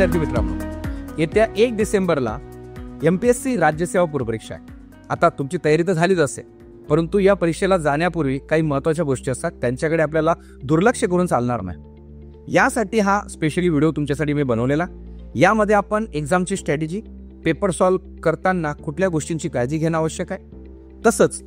विद्यार्थी मित्रांनो, येत्या 1 डिसेंबरला MPSC राज्यसेवा पूर्वपरीक्षा आहे. आता तुमची तयारी तर झालीच असेल, परंतु या परीक्षेला जाण्यापूर्वी काही महत्त्वाच्या गोष्टी असतात, त्यांच्याकडे आपल्याला दुर्लक्ष करून चालणार नाही. यासाठी हा स्पेशली व्हिडिओ तुमच्यासाठी मी बनवलेला. यामध्ये आपण एक्झामची स्ट्रॅटेजी, पेपर सॉल्व्ह करताना कुठल्या गोष्टींची काळजी घेणं आवश्यक आहे, तसंच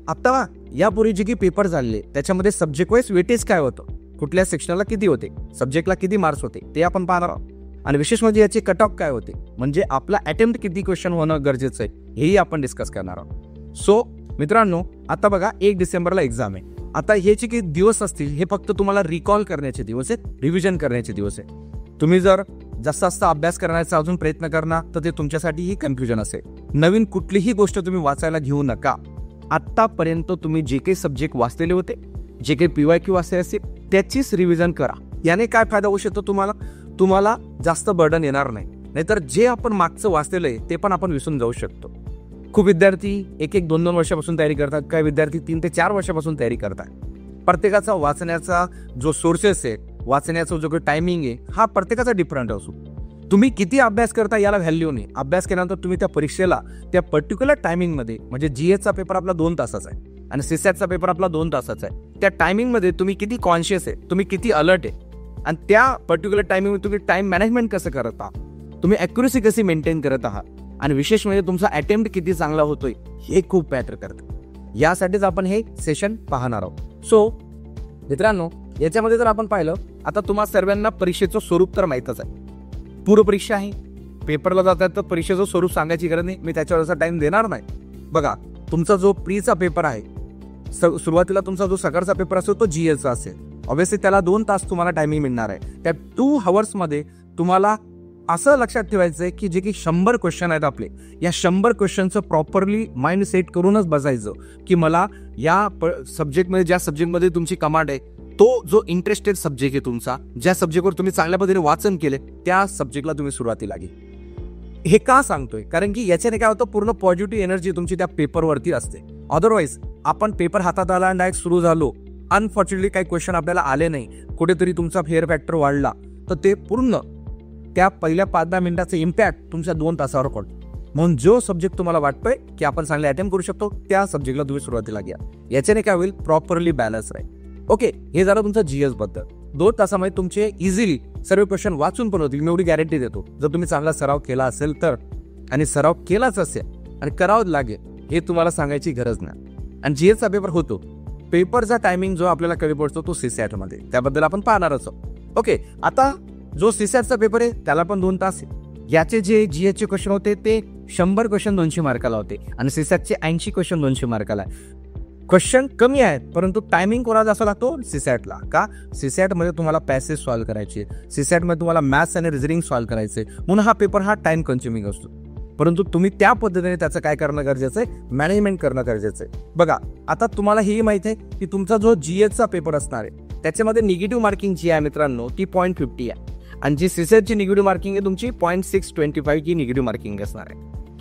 आता यापूर्वी जे काही पेपर झाले त्याच्यामध्ये सब्जेक्ट वाईज वेटेज काय होतं, कुठल्या सेक्शनला किती होते, सब्जेक्टला किती मार्क्स होते ते आपण पाहणार आहोत. आणि विशेष म्हणजे याचे कट ऑफ काय होते, म्हणजे आपला अटेम्प्ट किती क्वेश्चन होणं गरजेचं आहे हेही आपण डिस्कस करणार आहोत. सो मित्रांनो, आता बघा 1 डिसेंबरला एक्झाम आहे. आता हे जे काही दिवस असतील हे फक्त तुम्हाला रिकॉल करण्याचे दिवस आहेत, रिव्हिजन करण्याचे दिवस आहे. तुम्ही जर जास्त अभ्यास करण्याचा अजून प्रयत्न करणार तर ते तुमच्यासाठीही कन्फ्युजन असेल. नवीन कुठलीही गोष्ट तुम्ही वाचायला घेऊ नका. आत्तापर्यंत तुम्ही जे काही सब्जेक्ट वाचलेले होते, जे काही PYQ वाचले असतील त्याचीच रिव्हिजन करा. याने काय फायदा होऊ शकतो, तुम्हाला जास्त बर्डन येणार नाही. नाहीतर जे आपण मागचं वाचलेलं आहे ते पण आपण विसरून जाऊ शकतो. खूप विद्यार्थी 1-1, 2-2 वर्षापासून तयारी करतात, काही विद्यार्थी 3 ते 4 वर्षापासून तयारी करतात. प्रत्येकाचा वाचण्याचा जो सोर्सेस आहे, वाचण्याचा जो काही टायमिंग आहे, हा प्रत्येकाचा डिफरंट असतो. तुम्ही किती अभ्यास करता याला व्हॅल्यू नाही. अभ्यास केल्यानंतर तुम्ही त्या परीक्षेला त्या पर्टिक्युलर टायमिंगमध्ये, म्हणजे GSचा पेपर आपला 2 तासाचा आहे आणि CSATचा पेपर आपला 2 तासाचा आहे, त्या टायमिंगमध्ये तुम्ही किती कॉन्शियस आहे, तुम्ही किती अलर्ट आहे आणि त्या पर्टिक्युलर टायमिंगमध्ये तुम्ही टाइम मॅनेजमेंट कसं करत आहात, तुम्ही ॲक्युरेसी कशी मेंटेन करत आहात आणि विशेष म्हणजे तुमचा अटेम्प्ट किती चांगला होतोय हे खूप मॅटर करतं. यासाठीच आपण हे सेशन पाहणार आहोत. सो मित्रांनो, याच्यामध्ये जर आपण पाहिलं, आता तुम्हा सर्वांना परीक्षेचं स्वरूप तर माहीतच आहे. पूर्वपरीक्षा आहे, पेपरला जातात तर परीक्षेचं स्वरूप सांगायची गरज नाही, मी त्याच्यावरचा टाइम देणार नाही. बघा, तुमचा जो प्रीचा पेपर आहे, सुरुवातीला तुमचा जो सकाळचा पेपर असतो तो GSचा असेल. ऑब्व्हियसली त्याला 2 तास तुम्हाला टायमिंग मिळणार आहे. त्या 2 आवर्समध्ये तुम्हाला असं लक्षात ठेवायचं आहे की जे काही 100 क्वेश्चन आहेत आपले, या 100 क्वेश्चनचं प्रॉपरली माइंड सेट करूनच बसायचं की मला या सब्जेक्टमध्ये, ज्या सब्जेक्टमध्ये तुमची कमांड आहे, तो जो इंटरेस्टेड सब्जेक्ट आहे तुमचा, ज्या सब्जेक्टवर तुम्ही चांगल्या पद्धतीने वाचन केले त्या सब्जेक्टला तुम्ही सुरुवातीला घे. हे का सांगतोय, कारण की याच्याने काय होतं, पूर्ण पॉझिटिव्ह एनर्जी तुमची त्या पेपरवरती असते. अदरवाईज आपण पेपर हातात आला आणि डायरेक्ट सुरू झालो, अनफॉर्च्युनेटली काही क्वेश्चन आपल्याला आले नाही, कुठेतरी तुमचा फेअर फॅक्टर वाढला, तर ते पूर्ण त्या पहिल्या 5-10 मिनिटाचा इम्पॅक्ट तुमच्या 2 तासावर पडतो. म्हणून जो सब्जेक्ट तुम्हाला वाटतोय की आपण चांगले अटेम्प्ट करू शकतो त्या सब्जेक्टला तुम्ही सुरुवातीला घ्या. याच्याने काय होईल, प्रॉपरली बॅलन्स राहील. ओके, हे झालं तुमचं GS बद्दल. 2 तासामध्ये तुमचे इझिली सर्व क्वेश्चन वाचून पण होतील, मी एवढी गॅरंटी देतो, जर तुम्ही चांगला सराव केला असेल तर. आणि सराव केलाच असेल आणि करावं लागेल हे तुम्हाला सांगायची गरज नाही. आणि GSचा पेपर होतो, पेपरचा टायमिंग जो आपल्याला कमी पडतो तो CSAT मध्ये, त्याबद्दल आपण पाहणारच आहोत. ओके, आता जो CSATचा पेपर आहे त्याला पण 2 तास आहे. याचे जे GSचे क्वेश्चन होते ते 100 क्वेश्चन 200 मार्काला होते आणि CSATचे 80 क्वेश्चन 200 मार्काला. क्वेश्चन कमी आहेत, परंतु टायमिंग कोणाला जास्त लागतो, CSATला. का, CSAT मध्ये तुम्हाला पॅसेज सॉल्व्ह करायचे, CSAT मध्ये तुम्हाला मॅथ्स आणि रिझनिंग सॉल्व्ह करायचे, म्हणून हा पेपर हा टाइम कन्झ्युमिंग असतो. परंतु तुम्ही त्या पद्धतीने त्याचं काय करणं गरजेचं आहे, मॅनेजमेंट करणं गरजेचं आहे. बघा, आता तुम्हाला हेही माहिती आहे की तुमचा जो GSचा पेपर असणार आहे त्याच्यामध्ये निगेटिव्ह मार्किंग जी आहे मित्रांनो ती 0.50 आहे आणि जी CSATची निगेटिव्ह मार्किंग आहे तुमची 0.625 ही निगेटिव्ह मार्किंग असणार आहे.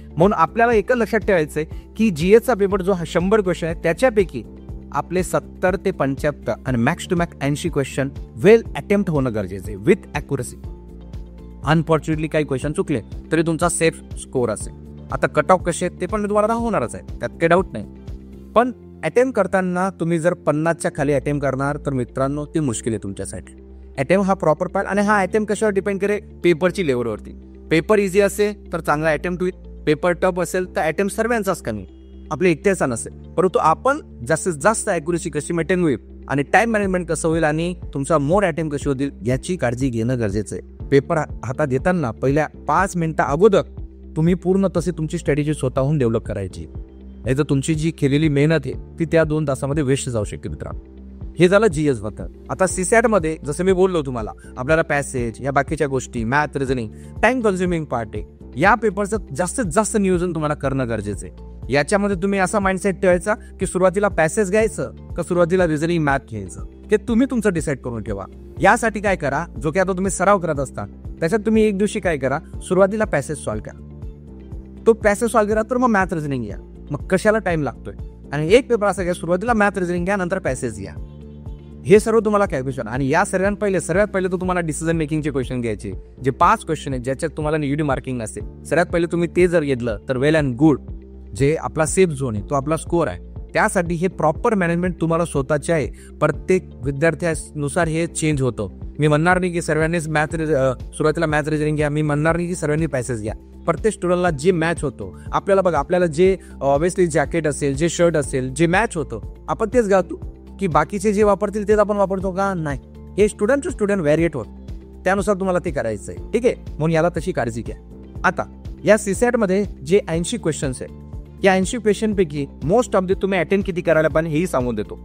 म्हणून आपल्याला एकच लक्षात ठेवायचं आहे की GSचा पेपर जो 100 क्वेश्चन आहे त्याच्यापैकी आपले 70 ते 75 आणि max to max 80 question well attempt होणं गरजेचं आहे विथ ॲक्युरेसी. अनफॉर्च्युनेटली काही क्वेश्चन चुकले तरी तुमचा सेफ स्कोअर असेल. आता कट ऑफ कसे आहेत ते पण मी तुम्हाला दाखवणारच आहे, त्यात काही डाऊट नाही. पण अटेम्प्ट करताना तुम्ही जर 50च्या खाली अटेम्प्ट करणार तर मित्रांनो ते मुश्किल आहे तुमच्यासाठी. अटेम्प्ट हा प्रॉपर पाहिजे आणि हा अटेम्प्ट कशावर डिपेंड करेल, पेपरची लेवलवरती. पेपर इझी असेल तर चांगला अटेम्प्ट होईल, पेपर टफ असेल तर अटेम्प्ट सर्वांचाच कमी, आपल्या एकट्याचा नसेल. परंतु आपण जास्तीत जास्त ॲक्युरेसी कशी मेंटेन होईल आणि टाइम मॅनेजमेंट कसं होईल आणि तुमचा मोर अटेम्प्ट कशी होतील याची काळजी घेणं गरजेचं आहे. पेपर हातात येताना पहिल्या 5 मिनिटा अगोदर तुम्ही पूर्ण तशी तुमची स्ट्रॅटेजी स्वतःहून डेव्हलप करायची, नाही तर तुमची जी केलेली मेहनत आहे ती त्या 2 तासामध्ये वेस्ट जाऊ शकते मित्रांनो. हे झालं GS बद्दल. आता CSAT मध्ये जसं मी बोललो तुम्हाला, आपल्याला पॅसेज या बाकीच्या गोष्टी, math, reasoning time consuming part आहे. या पेपरचं जास्तीत जास्त नियोजन तुम्हाला करणं गरजेचं आहे. याच्यामध्ये तुम्ही असा माइंडसेट ठेवायचा की सुरुवातीला पॅसेज घ्यायचं का सुरुवातीला रिझनिंग मॅथ घ्यायचं, ते तुम्ही तुमचं डिसाईड करून ठेवा. यासाठी काय करा, जो की आता तुम्ही सराव करत असता त्याच्यात तुम्ही एक दिवशी काय करा, सुरुवातीला पॅसेज सॉल्व्ह करा. तो पॅसेज सॉल्व्ह करा तर मग मॅथ रिझनिंग घ्या. मग कशाला टाइम लागतोय, आणि एक पेपर असा घ्या, सुरुवातीला मॅथ रिझनिंग घ्या, नंतर पॅसेज घ्या. हे सर्व तुम्हाला कॅल्क्युलेशन. आणि या सर्वात पहिले तर तुम्हाला डिसिजन मेकिंगचे क्वेश्चन घ्यायचे, जे 5 क्वेश्चन आहेत ज्याच्यात तुम्हाला निगेटिव्ह मार्किंग नसते. सर्वात पहिले तुम्ही ते जर घेतलं तर वेल अँड गुड. जे आपला सेफ झोन आहे तो आपला स्कोअर आहे. त्यासाठी हे प्रॉपर मॅनेजमेंट तुम्हाला स्वतःचे आहे. प्रत्येक विद्यार्थ्यानुसार हे चेंज होतं. मी म्हणणार नाही की सर्वांनीच सुरुवातीला मॅथ रिजनिंग घ्या, मी म्हणणार नाही की सर्वांनी पॅसेज घ्या. प्रत्येक स्टुडंटला जे मॅच होतो, आपल्याला बघा, आपल्याला जे ऑब्व्हियसली जॅकेट असेल, जे शर्ट असेल, जे मॅच होतं आपण तेच घालतो. की बाकीचे जे वापरतील तेच आपण वापरतो का? नाही. हे स्टुडंट टू स्टुडंट व्हॅरिएट होत, त्यानुसार तुम्हाला ते करायचं आहे. ठीक आहे, म्हणून याला तशी काळजी घ्या. आता या सीसॅटमध्ये जे 80 क्वेश्चन्स आहे, या 80 क्वेश्चनपैकी मोस्ट ऑफ द तुम्ही अटेम्प्ट किती करायला पाहिजे हेही सांगून देतो.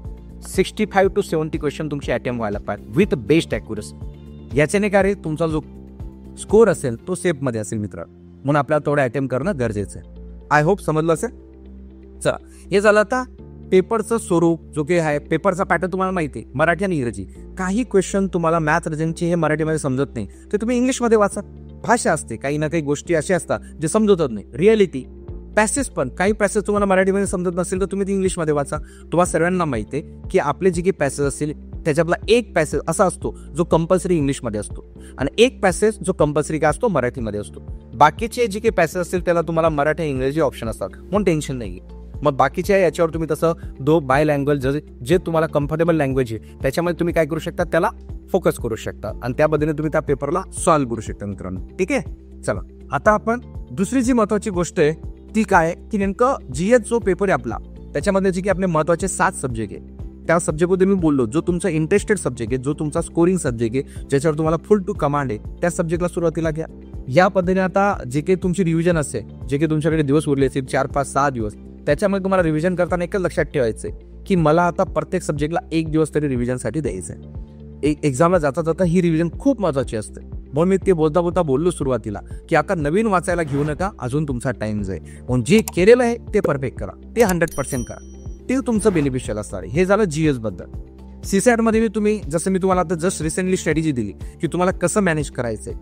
65 to 70 क्वेश्चन तुमचे अटेम्प्ट व्हायला पाहिजे विथ बेस्ट ॲक्युरसी. याच्याने काय रे, तुमचा जो स्कोअर असेल तो सेफमध्ये असेल मित्र. म्हणून आपल्याला थोडं अटेम्प्ट करणं गरजेचं आहे. आय होप समजलं असेल. चला, हे झालं आता पेपरचं स्वरूप. जो काही आहे पेपरचा पॅटर्न तुम्हाला माहिती आहे, मराठी आणि इंग्रजी. काही क्वेश्चन तुम्हाला मॅथ रिजनिंगचे हे मराठीमध्ये समजत नाही तर तुम्ही इंग्लिशमध्ये वाचा. भाषा असते, काही ना काही गोष्टी अशा असतात जे समजतच नाही. रिअलिटी पॅसेज पण, काही पॅसेज तुम्हाला मराठीमध्ये समजत नसेल तर तुम्ही ते इंग्लिशमध्ये वाचा. तुम्हाला सर्वांना माहिती आहे की आपले जे काही पॅसेज असतील त्याच्यातला एक पॅसेज असा असतो जो कंपल्सरी इंग्लिशमध्ये असतो आणि एक पॅसेज जो कंपल्सरी काय असतो, मराठीमध्ये असतो. बाकीचे जे काही पॅसेज असतील त्याला तुम्हाला मराठी आणि इंग्रजी ऑप्शन असतात, म्हणून टेन्शन नाही. मग बाकीच्या याच्यावर तुम्ही तसं बाय लँग्वेज जे तुम्हाला कम्फर्टेबल लँग्वेज आहे त्याच्यामध्ये तुम्ही काय करू शकता, त्याला फोकस करू शकता आणि त्या पद्धतीने तुम्ही त्या पेपरला सॉल्व्ह करू शकता मित्रांनो. ठीक आहे, चला आता आपण दुसरी जी महत्वाची गोष्ट आहे ती काय की नेमकं जीएस जो पेपर आहे आपला, त्याच्यामध्ये जे की आपले महत्वाचे 7 सब्जेक्ट आहे, त्या सब्जेक्टमध्ये मी बोललो, जो तुमचा इंटरेस्टेड सब्जेक्ट आहे, जो तुमचा स्कोरिंग सब्जेक्ट आहे, ज्याच्यावर तुम्हाला फुल टू कमांड आहे, त्या सब्जेक्टला सुरुवातीला घ्या. या पद्धतीने आता जे काही तुमची रिव्हिजन असते, जे काही तुमच्याकडे दिवस उरले असतील 4, 5, 6 दिवस, त्याच्यामध्ये तुम्हाला रिव्हिजन करताना एकच लक्षात ठेवायचं आहे की मला आता प्रत्येक सब्जेक्टला 1 दिवस तरी रिव्हिजनसाठी द्यायचं आहे. एक्झामला जाता जाता ही रिव्हिजन खूप महत्वाची असते. म्हणून मी ते बोलता बोललो सुरुवातीला की आता नवीन वाचायला घेऊ नका, अजून तुमचा टाइम जाईल. म्हणून जे केलेलं आहे ते परफेक्ट करा, ते 100% करा, ते तुमचं बेनिफिशियल असणार आहे. हे झालं जीएस बद्दल. सीसॅटमध्ये मी तुम्हाला आता जस्ट रिसेंटली स्ट्रॅटेजी दिली की तुम्हाला कसं मॅनेज करायचंय.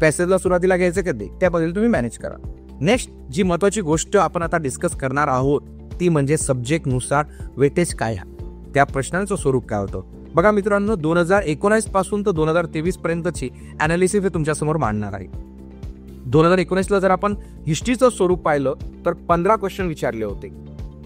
पॅसेजला सुरुवातीला घ्यायचं कधी, त्या पद्धतीने तुम्ही मॅनेज करा. नेक्स्ट जी महत्वाची गोष्ट आपण आता डिस्कस करणार आहोत ती म्हणजे सब्जेक्टनुसार वेटेज काय आहे, त्या प्रश्नांचं स्वरूप काय होतं. बघा मित्रांनो, 2019 पासून तर 2023 पर्यंतची अनालिसिस हे तुमच्यासमोर मांडणार आहे. 2019ला जर आपण हिस्ट्रीचं स्वरूप पाहिलं तर 15 क्वेश्चन विचारले होते.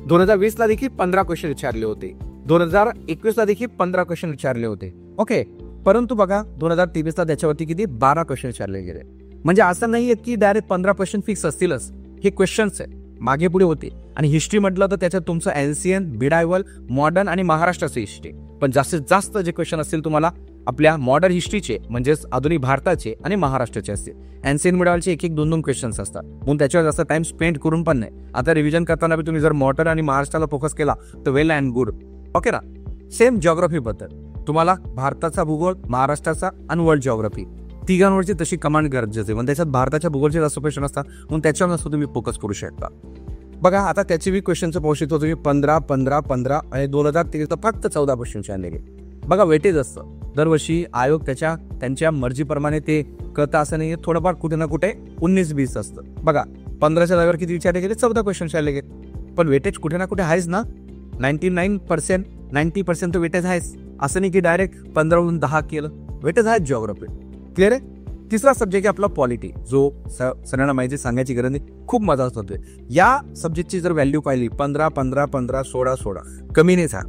2020ला देखील 15 क्वेश्चन विचारले होते. 2021ला देखील 15 क्वेश्चन विचारले होते. ओके, परंतु बघा 2023ला त्याच्यावरती किती 12 क्वेश्चन विचारले गेले. म्हणजे असं नाही की डायरेक्ट 15 क्वेश्चन फिक्स असतीलच, हे क्वेश्चन्स आहे मागे पुढे होते. आणि हिस्ट्री म्हटलं तर त्याच्यात तुमचं एन्शियन, मिडायवल, मॉडर्न आणि महाराष्ट्राची हिस्ट्री. पण जास्तीत जास्त जे क्वेश्चन असतील तुम्हाला आपल्या मॉडर्न हिस्ट्रीचे म्हणजेच आधुनिक भारताचे आणि महाराष्ट्राचे असतील. एन्शियन मिडायवलचे 1-2 क्वेश्चन्स असतात, म्हणून त्याच्यावर जास्त टाइम स्पेंड करून पण नाही. आता रिव्हिजन करताना तुम्ही जर मॉडर्न आणि महाराष्ट्राला फोकस केला तर वेल अँड गुड. ओके ना. सेम जिओग्राफी बद्दल तुम्हाला भारताचा भूगोल, महाराष्ट्राचा आणि वर्ल्ड जिओग्राफी तिघांवरची तशी कमांड गरजेचं आहे. पण त्याच्यात भारताच्या भूगोलचे जास्त क्वेश्चन असतात, म्हणून त्याच्यावर सुद्धा तुम्ही फोकस करू शकता. बघा आता त्याची बी क्वेश्चनचं पाहू शकतो तुम्ही 15, 15, 15 आणि 2023 फक्त 14 क्वेश्चनचे आणले. बघा वेटेज असतं दरवर्षी, आयोग त्यांच्या मर्जीप्रमाणे ते करतं असं नाही. थोडंफार कुठे ना कुठे 19-20 असतं. बघा 15च्या जागेवर किती विचारले गेले, 14 क्वेश्चन विचारले गेले. पण वेटेज कुठे ना कुठे आहेच ना. 99%, 90% तर वेटेज आहेच. असं नाही की डायरेक्ट 15वरून 10 केलं. वेटेज आहे जिओग्राफी. क्लिअर आहे. तिसरा सब्जेक्ट आहे आपला पॉलिटी, जो सगळ्यांना माहिती सांगायची गरज नाही, खूप मदत होते. या सब्जेक्टची जर व्हॅल्यू पाहिली 15, 15, 15, 16, 16 कमी नाही झाला.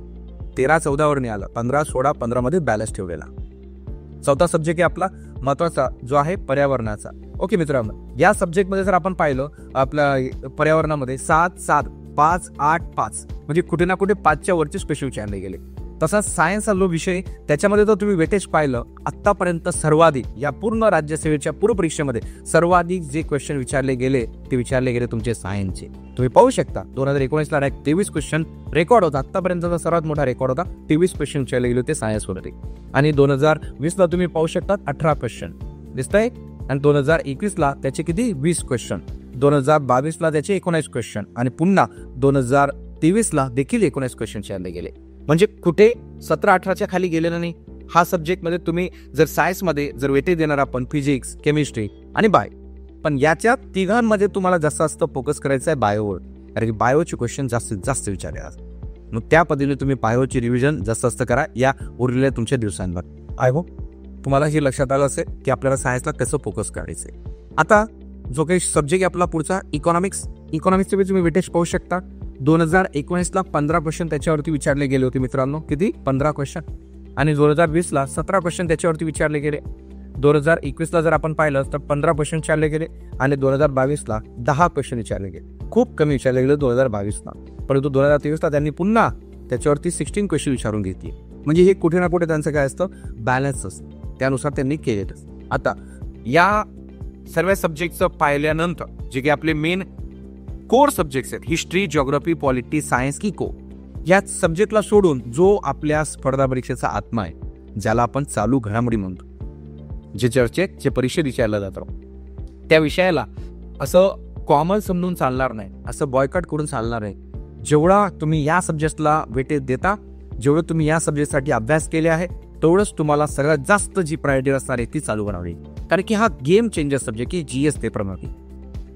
13, 14वर नाही आला. 15, 16, 15 मध्ये बॅलन्स ठेवलेला. चौथा सब्जेक्ट आहे आपला महत्वाचा, जो आहे पर्यावरणाचा. ओके मित्रांनो, या सब्जेक्टमध्ये जर आपण पाहिलं आपल्या पर्यावरणामध्ये 7, 7, 5, 8, 5 म्हणजे कुठे ना कुठे 5च्या वरचे स्पेशल विचारले गेले. तसा सायन्स हा लो विषय, त्याच्यामध्ये तर तुम्ही वेटेज पाहिलं आतापर्यंत सर्वाधिक या पूर्ण राज्यसेवेच्या पूर्व परीक्षेमध्ये सर्वाधिक जे क्वेश्चन विचारले गेले ते विचारले गेले तुमचे सायन्सचे. तुम्ही पाहू शकता 2019ला 23 क्वेश्चन रेकॉर्ड होता. आतापर्यंतचा सर्वात मोठा रेकॉर्ड होता. 23 क्वेश्चन विचारले गेले होते सायन्सवरती. आणि 2020ला तुम्ही पाहू शकता 18 क्वेश्चन दिसतंय. आणि 2021ला त्याचे किती 20 क्वेश्चन, 2022ला त्याचे 19 क्वेश्चन आणि पुन्हा 2023ला देखील 19 क्वेश्चन विचारले गेले. म्हणजे कुठे 17-18च्या खाली गेलेलं नाही. हा सब्जेक्टमध्ये तुम्ही जर सायन्समध्ये जर वेटेज देणार आपण फिजिक्स, केमिस्ट्री आणि बाय, पण याच्या तिघांमध्ये तुम्हाला जास्त फोकस करायचा आहे बायोवर. कारण की बायोचे क्वेश्चन जास्तीत जास्त विचारले. मग त्या पद्धतीने तुम्ही पायोची रिव्हिजन जास्त जास्त करा या उरलेल्या तुमच्या दिवसांवर. आय होप तुम्हाला हे लक्षात आलं असेल की आपल्याला सायन्सला कसं फोकस करायचं आहे. आता जो काही सब्जेक्ट आपला पुढचा इकॉनॉमिक्सचे तुम्ही वेटेज पाहू शकता. 2019ला 15 क्वेश्चन त्याच्यावरती विचारले गेले होते मित्रांनो. किती? 15 क्वेश्चन. आणि 2020ला 17 क्वेश्चन त्याच्यावरती विचारले गेले. 2021ला जर आपण पाहिलं तर 15 क्वेश्चन विचारले गेले आणि 2022ला 10 क्वेश्चन विचारले गेले. खूप कमी विचारले गेले 2022ला. परंतु 2023ला त्यांनी पुन्हा त्याच्यावरती 16 क्वेश्चन विचारून घेतली. म्हणजे हे कुठे ना कुठे त्यांचं काय असतं, बॅलन्स असतं. त्यानुसार त्यांनी केलेलं. आता या सर्व सब्जेक्टचं पाहिल्यानंतर जे काही आपले मेन कोर सब्जेक्ट्स आहेत, history, geography, polity, science, eco, या सब्जेक्टला सोडून जो आपल्या स्पर्धा परीक्षेचा आत्मा आहे, ज्याला आपण चालू घडामोडी म्हणतो, जे चर्चेत जे परीक्षेत विचारलं जातं, त्या विषयाला असं कॉमन समजून चालणार नाही, असं बॉयकॉट करून चालणार नाही. जेवढा तुम्ही या सब्जेक्टला वेटेज देता, जेवढं तुम्ही या सब्जेक्टसाठी अभ्यास केले आहे, तेवढंच तुम्हाला सगळ्यात जास्त जी प्रायोरिटी असणार आहे ती चालू करावी. कारण की हा गेम चेंजर सब्जेक्ट की GS पेपरमध्ये.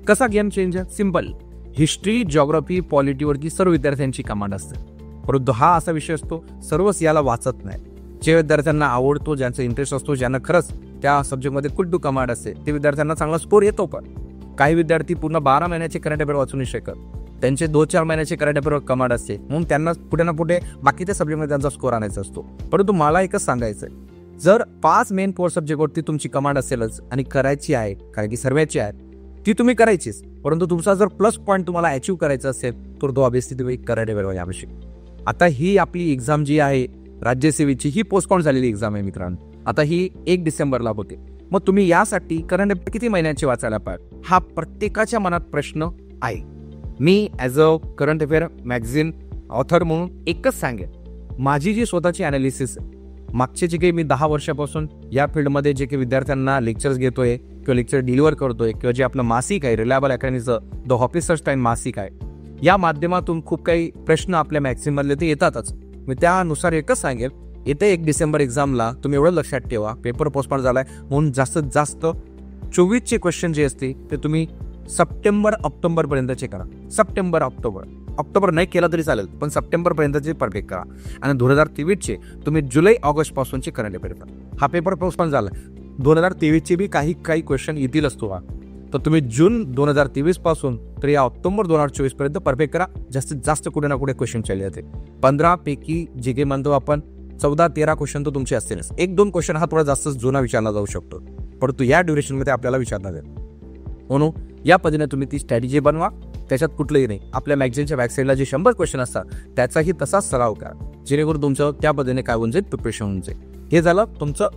कसा game changer? Simple. History, geography, पॉलिटीवरती सर्व विद्यार्थ्यांची कमांड असते. परंतु हा असा विषय असतो सर्वच याला वाचत नाही. जे विद्यार्थ्यांना आवडतो, ज्यांचा इंटरेस्ट असतो, ज्यांना खरंच त्या सब्जेक्टमध्ये कुठू कमांड असते, ते विद्यार्थ्यांना चांगला स्कोर येतो. पण काही विद्यार्थी पूर्ण 12 महिन्याचे करंट अफेअर वाचू नाही शकत. त्यांचे 2-4 महिन्याचे करंट अफेअर कमांड असते, म्हणून त्यांना कुठे ना कुठे बाकीच्या सब्जेक्टमध्ये त्यांचा स्कोर आणायचा असतो. परंतु मला एकच सांगायचं आहे, जर 5 मेन कोर सब्जेक्टवरती तुमची कमांड असेलच आणि करायची आहे, कारण की सर्वांची आहे, ती तुम्ही करायचीच. परंतु तुमचा जर प्लस पॉईंट तुम्हाला अचीव्ह करायचा असेल तर तो ऑब्व्हियसली तुम्ही करंट अफेअर आवश्यक. आता ही आपली एक्झाम जी आहे राज्यसेवेची, ही पोस्टपोन झालेली एक्झाम आहे मित्रांनो. आता ही 1 डिसेंबरला होते. मग तुम्ही यासाठी करंट अफेअर किती महिन्यांचे वाचायला पाहिजे, हा प्रत्येकाच्या मनात प्रश्न आहे. मी as a current affair magazine author म्हणून एकच सांगेन, माझी जी स्वतःची ॲनालिसिस आहे, मागचे जे काही मी 10 वर्षापासून या फील्डमध्ये जे काही विद्यार्थ्यांना लेक्चर्स घेतोय किंवा लेक्चर डिलिव्हर करतोय, किंवा जे आपलं मासिक आहे रिलायबल अकॅडमीचं द ऑफिसर्स टाइम मासिक आहे, या माध्यमातून खूप काही प्रश्न आपल्या मॅगझिनमधले ते येतातच. मी त्यानुसार एकच सांगेल, येत्या 1 डिसेंबर एक्झामला तुम्ही एवढं लक्षात ठेवा, पेपर पोस्टपोन झालाय म्हणून जास्तीत जास्त 24चे क्वेश्चन जे असते ते तुम्ही सप्टेंबर-ऑक्टोबर पर्यंतचे करा. ऑक्टोबर नाही केला तरी चालेल, पण सप्टेंबर पर्यंतचे परफेक्ट करा. आणि 2023चे तुम्ही जुलै-ऑगस्ट पासूनचे करंट अफेअर करा. हा पेपर पोस्टपोन झाला, 2023चे बी काही क्वेश्चन येतील असतो. तर तुम्ही जून 2023 पासून तर या ऑक्टोबर 2024 पर्यंत परफेक्ट करा. जास्तीत जास्त कुठे ना कुठे क्वेश्चन चालले जाते. 15 पैकी जे काही म्हणतो आपण 14-13 क्वेश्चन तर तुमचे असतीलच. 1-2 क्वेश्चन हा थोडा जास्त जुना विचारला जाऊ शकतो, परंतु या ड्युरेशनमध्ये आपल्याला विचारणार आहे. म्हणून या पद्धतीने तुम्ही ती स्ट्रॅटेजी बनवा. त्याच्यात कुठलंही नाही. आपल्या मॅगझिनच्या बॅकसाईडला जे 100 क्वेश्चन असतात त्याचाही तसाच सराव करा, जेणेकरून तुमचं त्या पद्धतीने काय होऊन जाईल, प्रिपरेशन होऊन जाईल. हे झालं तुमचं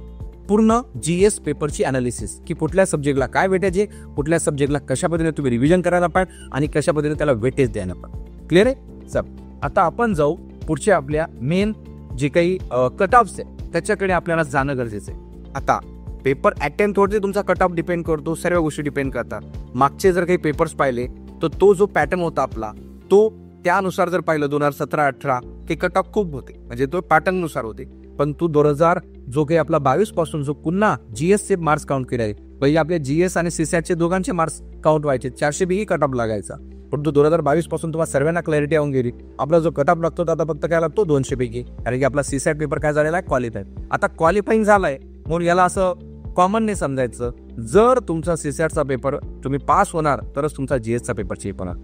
पूर्ण GS पेपरची अनालिसिस, की कुठल्या सब्जेक्टला काय वेटेज आहे, कुठल्या सब्जेक्टला कशा पद्धतीने तुम्ही रिव्हिजन करायला पाहिजे आणि कशा पद्धतीने त्याला वेटेज द्यायला पाहिजे. क्लिअर आहे? चल आता आपण जाऊ पुढच्या आपल्या मेन जे काही कट ऑफ्स आहे त्याच्याकडे आपल्याला जाणं गरजेचं आहे. आता पेपर अटेम्प्टवरती तुमचा कट ऑफ डिपेंड करतो, सर्व गोष्टी डिपेंड करतात. मागचे जर काही पेपर्स पाहिले तर तो जो पॅटर्न होता आपला, तो त्यानुसार जर पाहिलं 2017-18 ते कट ऑफ खूप होते, म्हणजे तो पॅटर्ननुसार होते. पण तू 2000 जो काही आपला 22 पासून जो पुन्हा GSचे मार्क्स काउंट केले, पहिले आपल्या GS आणि CSATचे दोघांचे मार्क्स काउंट व्हायचे, 400 पैकी कट ऑफ लागायचा. परंतु 2022 पासून तुम्हाला सर्वांना क्लॅरिटी येऊन गेली. आपला जो कट ऑफ लागतो आता फक्त काय लागतो 200 पैकी, कारण की आपला CSAT पेपर काय झालेला आहे, क्वालिफाय. आता क्वालिफाईंग झालाय म्हणून याला असं कॉमन नाही समजायचं. जर तुमचा CSATचा पेपर तुम्ही पास होणार तरच तुमचा GSचा पेपर चेक होणार.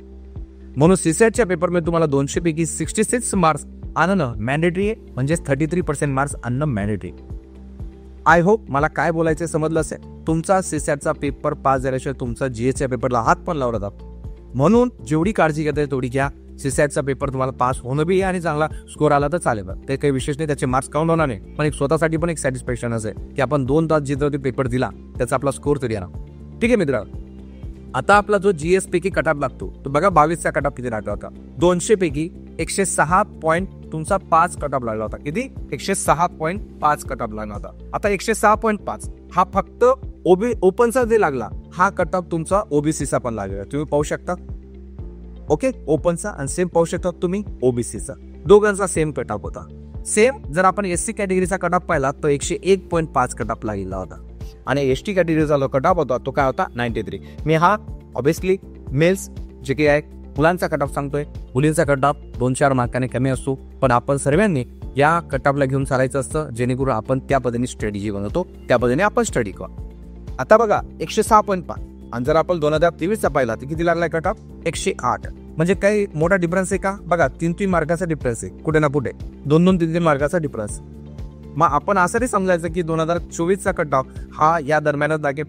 म्हणून CSATच्या पेपरमध्ये तुम्हाला 200 पैकी 66 मार्क्स आणणं मॅन्डेटरी आहे, म्हणजेच 33% मार्क्स आणणं मॅन्डेटरी. आय होप मला काय बोलायचं समजलं असेल. तुमचा CSATचा पेपर पास झाल्याशिवाय तुमचा GSच्या पेपरला हात पण लावला जातो. म्हणून जेवढी काळजी घेता तेवढी घ्या. CSATचा पेपर तुम्हाला पास होणं बी आणि चांगला स्कोर आला तर चालेल, ते काही विशेष नाही, त्याचे मार्क्स काउंट होणार नाही. पण एक स्वतःसाठी पण एक सॅटिस्फॅक्शन असेल की आपण 2 तास जिथं पेपर दिला त्याचा आपला स्कोर तरी आला. ठीक आहे मित्र. आता आपला जो GS पैकी कट ऑफ लागतो तो बघा 22चा कट ऑफ किती लागला होता, 200 पैकी 106 पॉईंट तुमचा 5 कट ऑफ लागला होता. किती? 106.5 कट ऑफ लागला होता. आता 106.5 हा फक्त ओपनचा जे लागला, हा कट ऑफ तुमचा OBCचा पण लागला. तुम्ही पाहू शकता. ओके, ओपनचा आणि सेम पाहू शकता तुम्ही OBCचा, दोघांचा सेम कट ऑफ होता. सेम जर आपण SC कॅटेगरीचा कट ऑफ पाहिला तर 101.5 कट ऑफ लागला होता. आणि ST कॅटेगरीचा जो कट ऑफ होता तो काय होता, 93. मी हा ऑब्व्हियसली मेल्स जे काही आहे मुलांचा कट ऑफ सांगतोय, मुलींचा कट ऑफ 2-4 मार्काने कमी असतो, पण आपण सर्वांनी या कट ऑफला घेऊन चालायचं असतं, जेणेकरून आपण त्या पद्धतीने स्ट्रॅटेजी बनवतो, त्या पद्धतीने आपण स्टडी करू. आता बघा 106 पॉईंट पहा, आणि जर आपण 2023चा पाहिला तर किती लागलाय कट ऑफ? 108. म्हणजे काही मोठा डिफरन्स आहे का? बघा 3-3 मार्काचा डिफरन्स आहे, कुठे ना कुठे 2-2, 3-3 मार्काचा डिफरन्स. मग आपण असं नाही समजायचं की 2024चा कट ऑफ हा या दरम्यानच लागेल.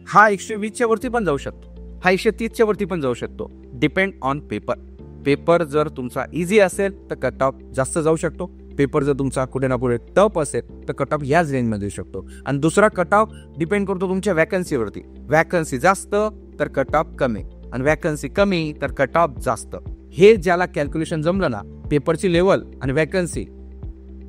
हा 120च्या वरती पण जाऊ शकतो, हा 130च्या वरती पण जाऊ शकतो. Depend on paper. पेपर जर तुमचा इझी असेल तर कट ऑफ जास्त जाऊ शकतो. पेपर जर तुमचा कुठे ना कुठे टफ असेल तर कट ऑफ याच रेंजमध्ये येऊ शकतो. आणि दुसरा कट ऑफ डिपेंड करतो तुमच्या वॅकन्सीवरती. वॅकन्सी जास्त तर कट ऑफ कमी, आणि वॅकन्सी कमी तर कट ऑफ जास्त. हे ज्याला कॅल्क्युलेशन जमलं ना, पेपरची लेवल आणि वॅकन्सी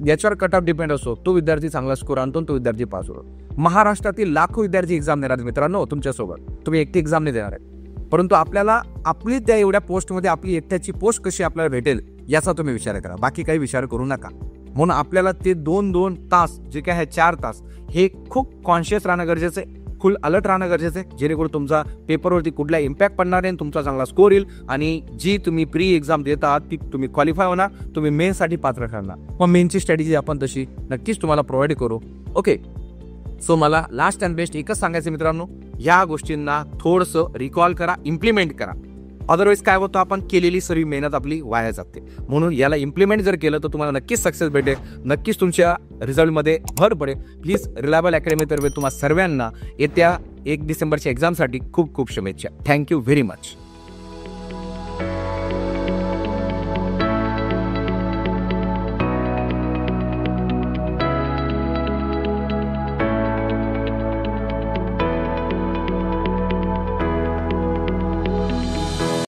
याच्यावर कट ऑफ डिपेंड असतो, तो विद्यार्थी चांगला स्कोर आणतो, तो विद्यार्थी पास होतो. महाराष्ट्रातील लाखो विद्यार्थी एक्झाम देणार आहेत मित्रांनो तुमच्यासोबत. तुम्ही एकटी एक्झाम नाही देणार आहे, परंतु आपल्याला आपली त्या एवढ्या पोस्टमध्ये आपली एकट्याची पोस्ट कशी आपल्याला भेटेल याचा तुम्ही विचार करा, बाकी काही विचार करू नका. म्हणून आपल्याला ते 2-2 तास जे काय आहे 4 तास हे खूप कॉन्शियस राहणं गरजेचं आहे, फुल अलर्ट राहणं गरजेचं आहे, जेणेकरून तुमचा पेपरवरती कुठला इम्पॅक्ट पडणार नाही, तुमचा चांगला स्कोर येईल, आणि जी तुम्ही प्री एक्झाम देत आहात ती तुम्ही क्वालिफाय होणार, तुम्ही मेनसाठी पात्र ठरणार. मग मेनची स्ट्रॅटेजी आपण तशी नक्कीच तुम्हाला प्रोव्हाइड करू. ओके, सो मला लास्ट अँड बेस्ट एकच सांगायचं मित्रांनो, या गोष्टींना थोडंसं रिकॉल करा, इम्प्लिमेंट करा. अदरवाईज काय होतं, आपण केलेली सर्व मेहनत आपली वाया जाते. म्हणून याला इम्प्लिमेंट जर केलं तर तुम्हाला नक्कीच सक्सेस भेटेल, नक्कीच तुमच्या रिझल्टमध्ये भर पडेल. प्लीज रिलायबल अकॅडमीतर्फे तुम्हा सर्वांना येत्या 1 डिसेंबरच्या एक्झामसाठी खूप खूप शुभेच्छा. Thank you very much.